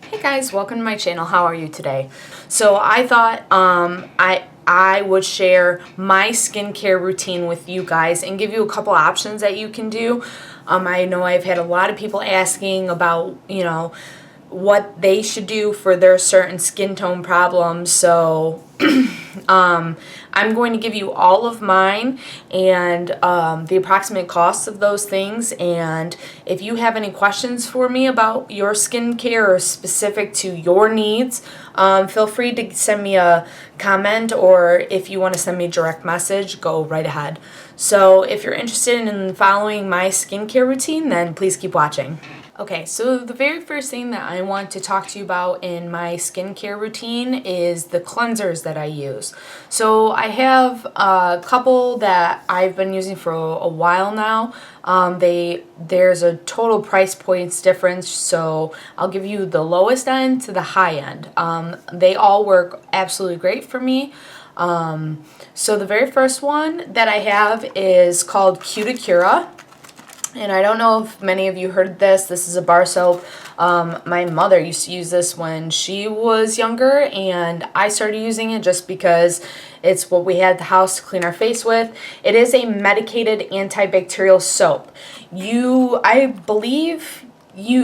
Hey guys, welcome to my channel. How are you today? So I thought I would share my skincare routine with you guys and give you a couple options that you can do. I know I've had a lot of people asking about, what they should do for their certain skin tone problems. So I'm going to give you all of mine and the approximate costs of those things. And if you have any questions for me about your skincare or specific to your needs, feel free to send me a comment, or if you want to send me a direct message, go right ahead. So if you're interested in following my skincare routine, then please keep watching. Okay, so the very first thing that I want to talk to you about in my skincare routine is the cleansers that I use. So I have a couple that I've been using for a while now. There's a total price points difference, so I'll give you the lowest end to the high end. They all work absolutely great for me. So the very first one that I have is called Cuticura. And I don't know if many of you heard this. This is a bar soap. My mother used to use this when she was younger, and I started using it just because it's what we had at the house to clean our face with. It is a medicated antibacterial soap. I believe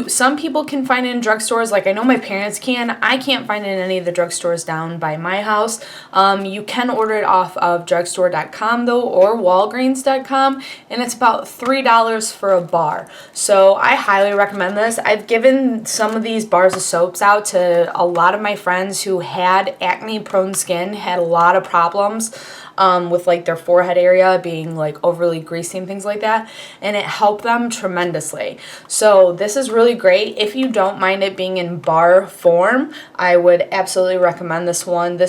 some people can find it in drugstores. Like I know my parents can. I can't find it in any of the drugstores down by my house. You can order it off of drugstore.com though, or Walgreens.com, and it's about $3 for a bar. So I highly recommend this. I've given some of these bars of soaps out to a lot of my friends who had acne-prone skin, had a lot of problems with like their forehead area being like overly greasy and things like that, and it helped them tremendously. So this is really great. If you don't mind it being in bar form, I would absolutely recommend this one.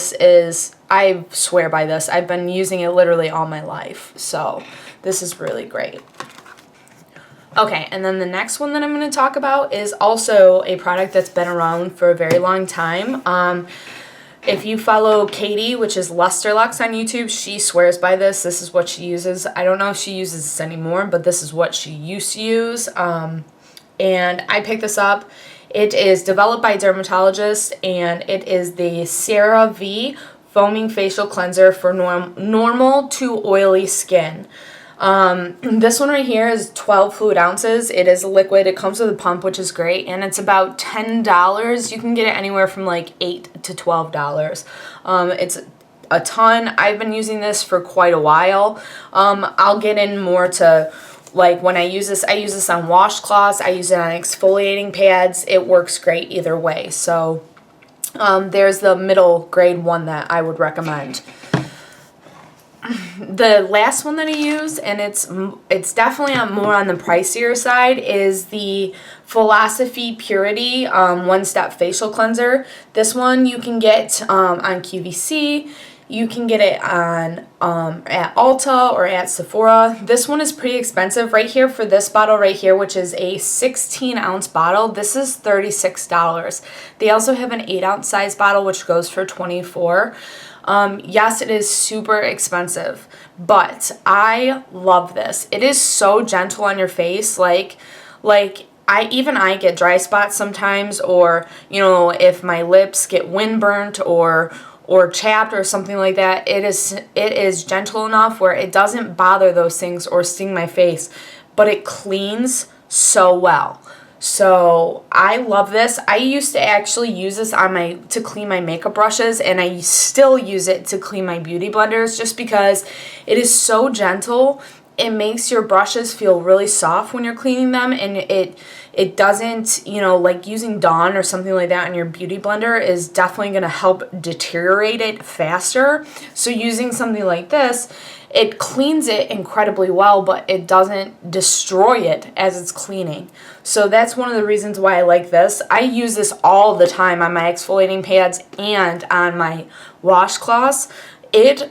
I swear by this. I've been using it literally all my life, so this is really great. Okay, and then the next one that I'm going to talk about is also a product that's been around for a very long time. If you follow Katie, which is Lusterlux on YouTube, she swears by this. This is what she uses. I don't know if she uses this anymore, but this is what she used to use. And I picked this up. It is developed by dermatologists, and it is the CeraVe Foaming Facial Cleanser for normal to oily skin. This one right here is 12 fluid ounces. It is liquid. It comes with a pump, which is great, and it's about $10. You can get it anywhere from like $8 to $12. It's a ton. I've been using this for quite a while. I'll get in more to like when I use this on washcloths. I use it on exfoliating pads. It works great either way. So there's the middle grade one that I would recommend. The last one that I use, and it's definitely more on the pricier side, is the Philosophy Purity One-Step Facial Cleanser. This one you can get on QVC. You can get it on at Ulta or at Sephora. This one is pretty expensive. Right here for this bottle right here, which is a 16-ounce bottle, this is $36. They also have an 8-ounce size bottle, which goes for $24. Yes, it is super expensive, but I love this. It is so gentle on your face. Like I get dry spots sometimes, or, if my lips get windburnt or chapped or something like that, it is gentle enough where it doesn't bother those things or sting my face, but it cleans so well. So I love this. I used to actually use this to clean my makeup brushes, and I still use it to clean my beauty blenders just because it is so gentle. It makes your brushes feel really soft when you're cleaning them, and it doesn't, like using Dawn or something like that on your beauty blender is definitely going to help deteriorate it faster. So using something like this, it cleans it incredibly well, but it doesn't destroy it as it's cleaning. So that's one of the reasons why I like this. I use this all the time on my exfoliating pads and on my washcloths. It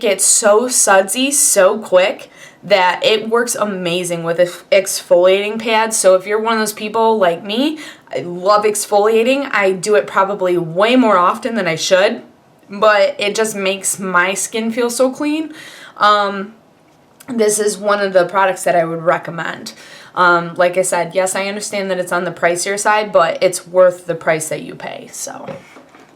gets so sudsy so quick that it works amazing with exfoliating pads. So if you're one of those people like me, I love exfoliating. I do it probably way more often than I should, but it just makes my skin feel so clean. This is one of the products that I would recommend. Like I said, yes, I understand that it's on the pricier side, but it's worth the price that you pay. So,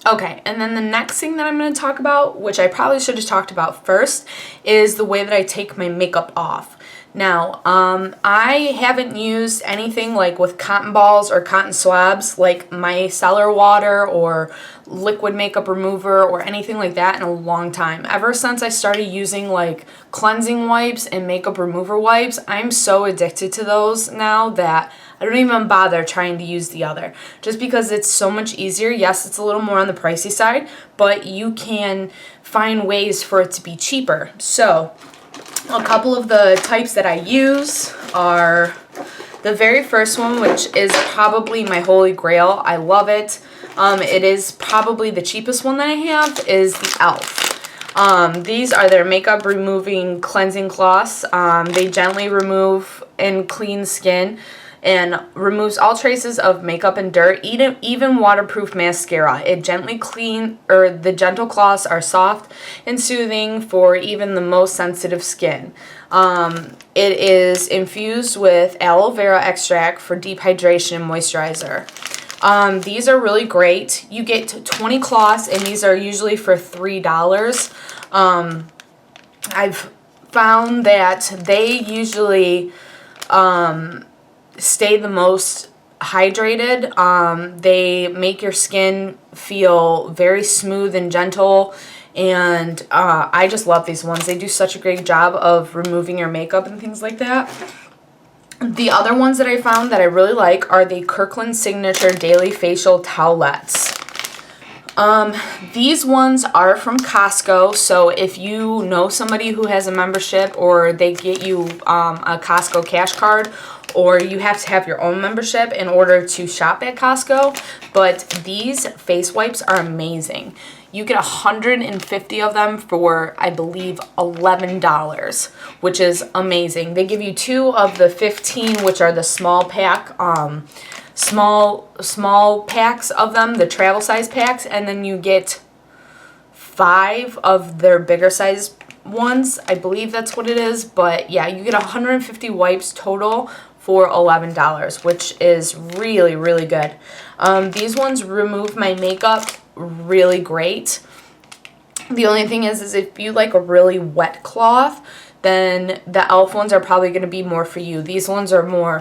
okay, and then the next thing that I'm going to talk about, which I probably should have talked about first, is the way that I take my makeup off. Now, I haven't used anything like with cotton balls or cotton swabs like micellar water or liquid makeup remover or anything like that in a long time. Ever since I started using like cleansing wipes and makeup remover wipes, I'm so addicted to those now that I don't even bother trying to use the other. Just because it's so much easier. Yes, it's a little more on the pricey side, but you can find ways for it to be cheaper. So, a couple of the types that I use are the very first one, which is probably my holy grail. I love it. It is probably the cheapest one that I have, is the e.l.f. These are their makeup removing cleansing cloths. They gently remove and clean skin and removes all traces of makeup and dirt, even waterproof mascara. It gently the gentle cloths are soft and soothing for even the most sensitive skin. It is infused with aloe vera extract for deep hydration and moisturizer. These are really great. You get 20 cloths, and these are usually for $3. I've found that they usually stay the most hydrated. They make your skin feel very smooth and gentle, and I just love these ones. They do such a great job of removing your makeup and things like that. The other ones that I found that I really like are the Kirkland Signature Daily Facial Towelettes. These ones are from Costco, so if you know somebody who has a membership or they get you a Costco cash card, or you have to have your own membership in order to shop at Costco, but these face wipes are amazing. You get 150 of them for, I believe, $11, which is amazing. They give you 2 of the 15, which are the small pack, small packs of them, the travel size packs, and then you get 5 of their bigger size ones. I believe that's what it is, but yeah, you get 150 wipes total for $11, which is really, really good. These ones remove my makeup really great. The only thing is if you like a really wet cloth, then the e.l.f. ones are probably going to be more for you. These ones are more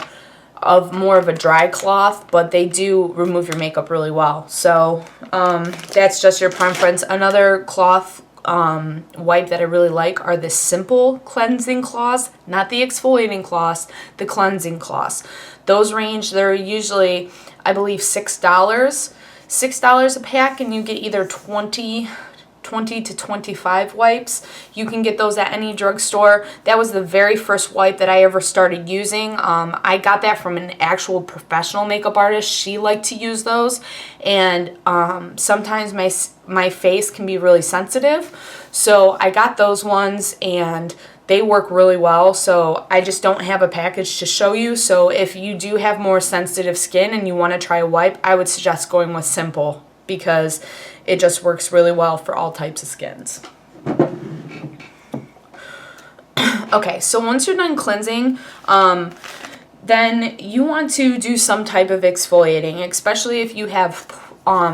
of a dry cloth, but they do remove your makeup really well. So that's just your preference. Another cloth wipe that I really like are the simple cleansing cloths, not the exfoliating cloths, the cleansing cloths. Those range, they're usually, I believe, $6 a pack, and you get either 20 to 25 wipes. You can get those at any drugstore. That was the very first wipe that I ever started using. I got that from an actual professional makeup artist. She liked to use those, and sometimes my face can be really sensitive, so I got those ones, and they work really well. So I just don't have a package to show you. So if you do have more sensitive skin and you want to try a wipe, I would suggest going with Simple, because it just works really well for all types of skins. Okay, so once you're done cleansing, then you want to do some type of exfoliating, especially if you have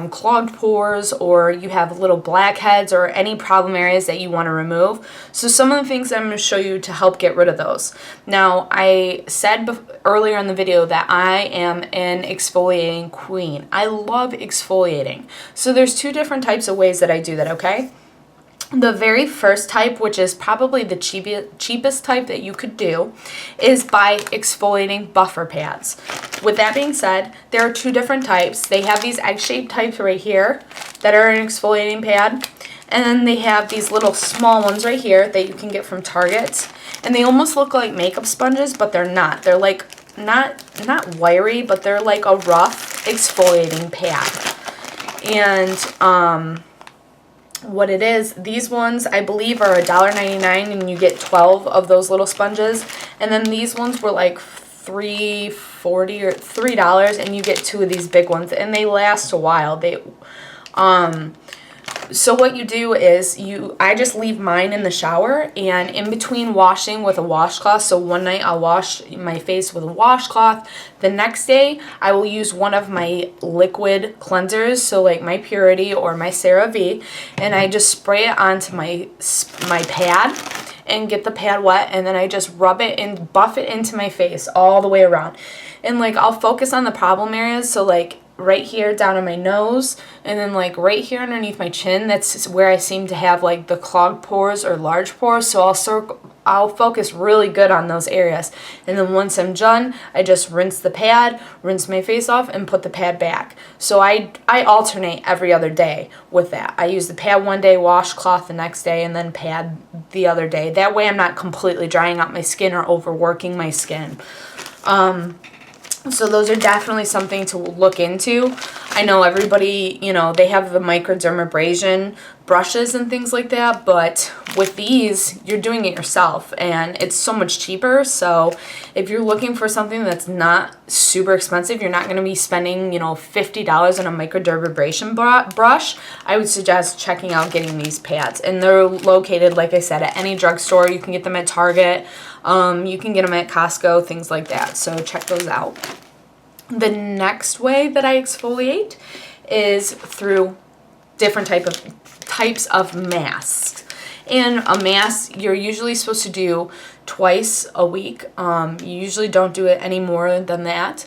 clogged pores or you have little blackheads or any problem areas that you want to remove. So some of the things I'm going to show you to help get rid of those. Now, I said earlier in the video that I am an exfoliating queen. I love exfoliating. So there's 2 different types of ways that I do that, okay? The very first type, which is probably the cheapest type that you could do, is by exfoliating buffer pads. With that being said, there are 2 different types. They have these egg-shaped types right here that are an exfoliating pad, and then they have these little small ones right here that you can get from Target, and they almost look like makeup sponges, but they're not. They're like not wiry, but they're like a rough exfoliating pad. And what it is, these ones I believe are $1.99, and you get 12 of those little sponges, and then these ones were like $3.40 or $3, and you get 2 of these big ones, and they last a while. So what you do is I just leave mine in the shower, and in between washing with a washcloth, so one night I'll wash my face with a washcloth. The next day I will use one of my liquid cleansers, so like my Purity or my CeraVe, and I just spray it onto my pad and get the pad wet, and then I just rub it and buff it into my face all the way around. And like I'll focus on the problem areas, so like right here down on my nose, and then like right here underneath my chin, that's where I seem to have like the clogged pores or large pores, so I'll focus really good on those areas. And then once I'm done, I just rinse the pad, rinse my face off, and put the pad back. So I alternate every other day with that. I use the pad one day, washcloth the next day, and then pad the other day. That way I'm not completely drying out my skin or overworking my skin. So those are definitely something to look into. I know everybody, you know, they have the microdermabrasion brushes and things like that, but with these, you're doing it yourself, and it's so much cheaper. So if you're looking for something that's not super expensive, you're not going to be spending, you know, $50 on a microdermabrasion brush, I would suggest checking out getting these pads. And they're located, like I said, at any drugstore. You can get them at Target. You can get them at Costco, things like that. So check those out. The next way that I exfoliate is through different types of masks. And a mask you're usually supposed to do twice a week. You usually don't do it any more than that.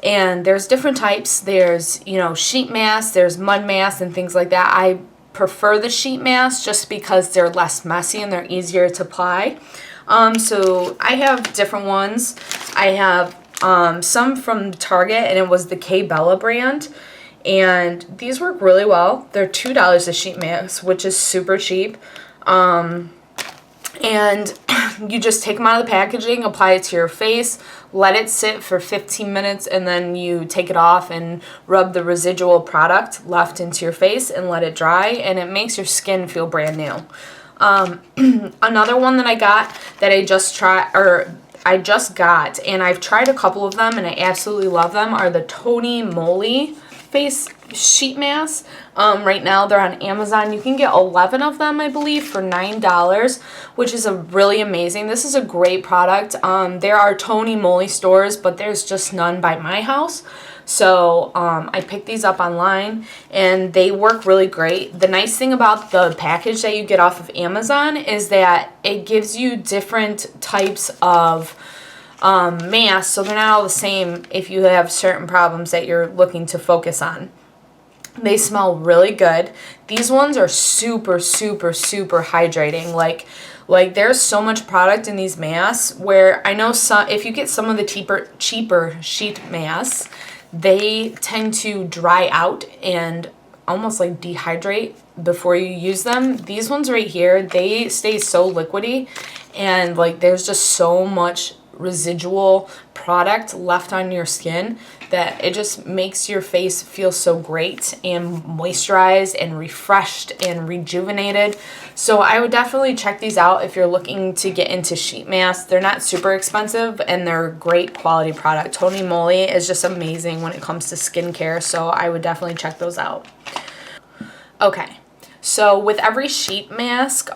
And there's different types. There's, you know, sheet masks, there's mud masks and things like that. I prefer the sheet masks just because they're less messy and they're easier to apply. So I have different ones. I have some from Target, and it was the K Bella brand. And these work really well. They're $2 a sheet mask, which is super cheap. And you just take them out of the packaging, apply it to your face, let it sit for 15 minutes, and then you take it off and rub the residual product left into your face and let it dry, and it makes your skin feel brand new. Another one that I got that I just got, and I've tried a couple of them and I absolutely love them, are the Tony Moly face sheet masks. Right now they're on Amazon. You can get 11 of them, I believe, for $9, which is really amazing. This is a great product. There are Tony Moly stores, but there's just none by my house. So I picked these up online, and they work really great. The nice thing about the package that you get off of Amazon is that it gives you different types of masks, so they're not all the same if you have certain problems that you're looking to focus on. They smell really good. These ones are super, super, super hydrating. Like there's so much product in these masks where I know if you get some of the cheaper sheet masks, they tend to dry out and almost like dehydrate before you use them. These ones right here, they stay so liquidy, and like there's just so much residual product left on your skin that it just makes your face feel so great and moisturized and refreshed and rejuvenated. So I would definitely check these out if you're looking to get into sheet masks. They're not super expensive, and they're great quality product. Tony Moly is just amazing when it comes to skincare, so I would definitely check those out. Okay, so with every sheet mask,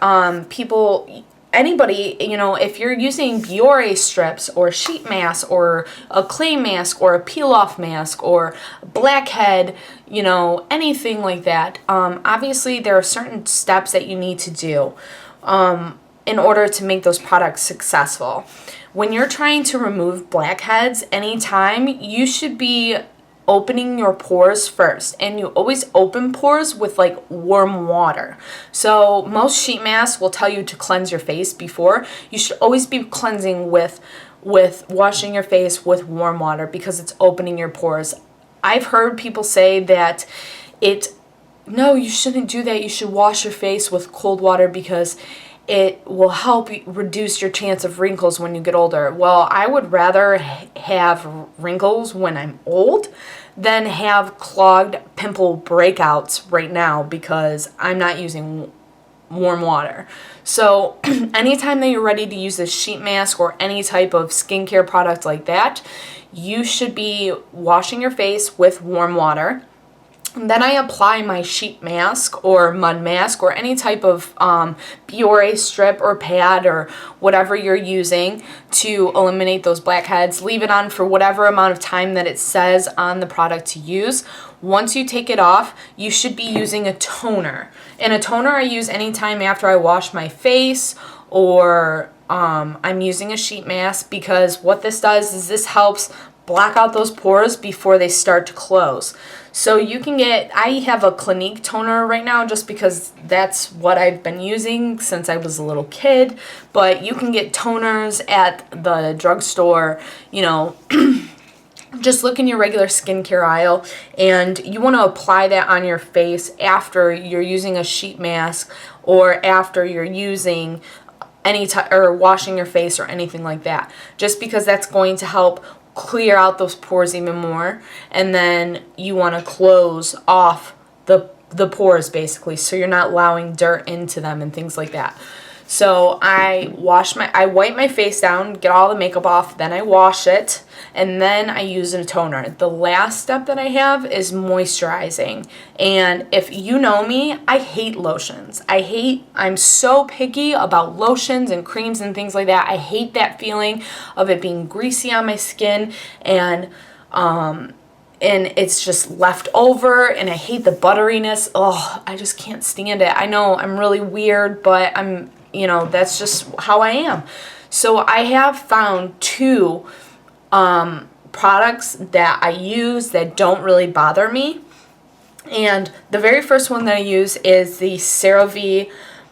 anybody, you know, if you're using Biore strips or sheet mask or a clay mask or a peel-off mask or blackhead, you know, anything like that, obviously there are certain steps that you need to do in order to make those products successful. When you're trying to remove blackheads anytime, you should be opening your pores first, and you always open pores with like warm water. So most sheet masks will tell you to cleanse your face before. You should always be cleansing with washing your face with warm water because it's opening your pores. I've heard people say that no, you shouldn't do that. You should wash your face with cold water because it will help reduce your chance of wrinkles when you get older. Well, I would rather have wrinkles when I'm old than have clogged pimple breakouts right now because I'm not using warm water. So anytime that you're ready to use a sheet mask or any type of skincare product like that, you should be washing your face with warm water. And then I apply my sheet mask or mud mask or any type of Biore strip or pad or whatever you're using to eliminate those blackheads. Leave it on for whatever amount of time that it says on the product to use. Once you take it off, you should be using a toner. And a toner I use anytime after I wash my face, or I'm using a sheet mask, because what this does is this helps block out those pores before they start to close. So you can get, I have a Clinique toner right now just because that's what I've been using since I was a little kid, but you can get toners at the drugstore, you know. Just look in your regular skincare aisle, and you want to apply that on your face after you're using a sheet mask or after you're using or washing your face or anything like that, just because that's going to help clear out those pores even more. And then you want to close off the pores basically, so you're not allowing dirt into them and things like that. So I wipe my face down, get all the makeup off, then I wash it, and then I use a toner. The last step that I have is moisturizing. And if you know me, I hate lotions. I'm so picky about lotions and creams and things like that. I hate that feeling of it being greasy on my skin, and it's just left over, and I hate the butteriness. Oh, I just can't stand it. I know I'm really weird, but that's just how I am. So I have found two products that I use that don't really bother me. And the very first one that I use is the CeraVe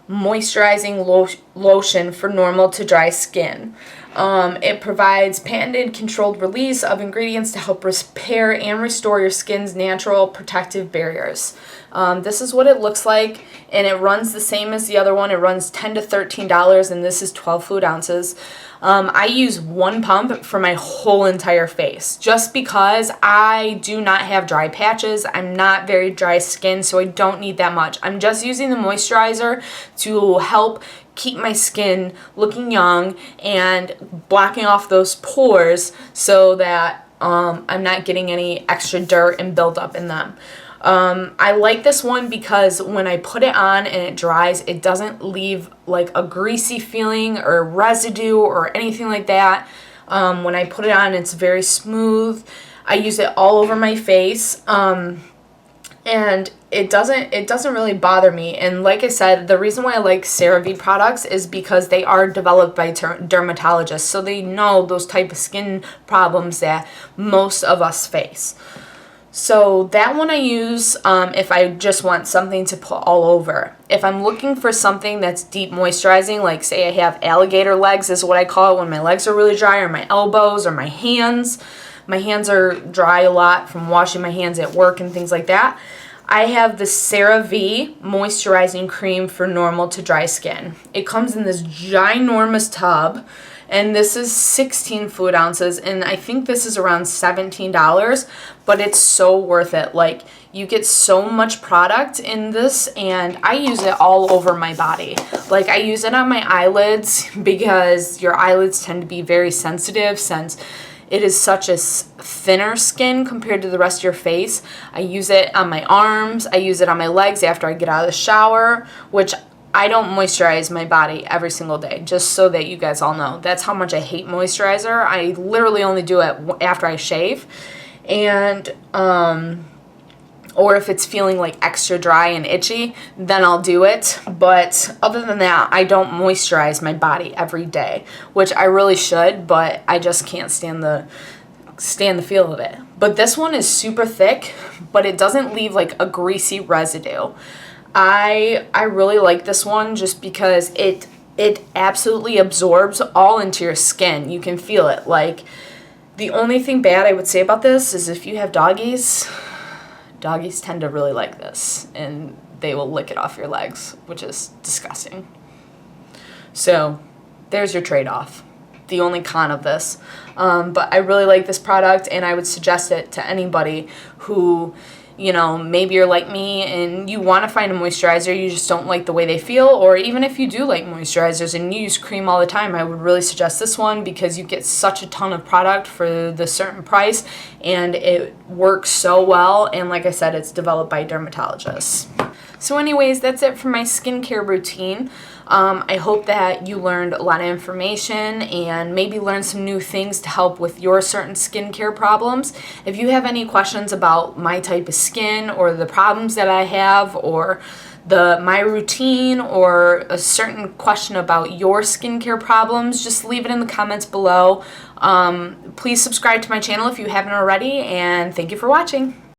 moisturizing lotion for normal to dry skin. It provides patented controlled release of ingredients to help repair and restore your skin's natural protective barriers. This is what it looks like, and it runs the same as the other one. It runs $10 to $13, and this is 12 fluid ounces. I use one pump for my whole entire face just because I do not have dry patches. I'm not very dry skin, so I don't need that much. I'm just using the moisturizer to help keep my skin looking young and blocking off those pores so that I'm not getting any extra dirt and buildup in them. I like this one because when I put it on and it dries, it doesn't leave like a greasy feeling or residue or anything like that. When I put it on, it's very smooth. I use it all over my face. And it doesn't really bother me. And like I said, the reason why I like CeraVe products is because they are developed by dermatologists, so they know those type of skin problems that most of us face. So that one I use if I just want something to put all over. If I'm looking for something that's deep moisturizing, like say I have alligator legs is what I call it when my legs are really dry, or my elbows or my hands. My hands are dry a lot from washing my hands at work and things like that. I have the CeraVe moisturizing cream for normal to dry skin. It comes in this ginormous tub, and this is 16 fluid ounces, and I think this is around $17, but it's so worth it. Like, you get so much product in this, and I use it all over my body. Like, I use it on my eyelids because your eyelids tend to be very sensitive since it is such a thinner skin compared to the rest of your face. I use it on my arms. I use it on my legs after I get out of the shower, which I don't moisturize my body every single day, just so that you guys all know. That's how much I hate moisturizer. I literally only do it after I shave. And, or if it's feeling like extra dry and itchy, then I'll do it. But other than that, I don't moisturize my body every day, which I really should, but I just can't stand the feel of it. But this one is super thick, but it doesn't leave like a greasy residue. I really like this one just because it absolutely absorbs all into your skin. You can feel it. Like, the only thing bad I would say about this is if you have doggies tend to really like this, and they will lick it off your legs, which is disgusting. So there's your trade-off. the only con of this. But I really like this product, and I would suggest it to anybody who, you know, maybe you're like me and you want to find a moisturizer, you just don't like the way they feel, or even if you do like moisturizers and you use cream all the time, I would really suggest this one because you get such a ton of product for the certain price, and it works so well, and like I said, it's developed by dermatologists. So anyways, that's it for my skincare routine. I hope that you learned a lot of information and maybe learned some new things to help with your certain skincare problems. If you have any questions about my type of skin or the problems that I have, or my routine, or a certain question about your skincare problems, just leave it in the comments below. Please subscribe to my channel if you haven't already, and thank you for watching.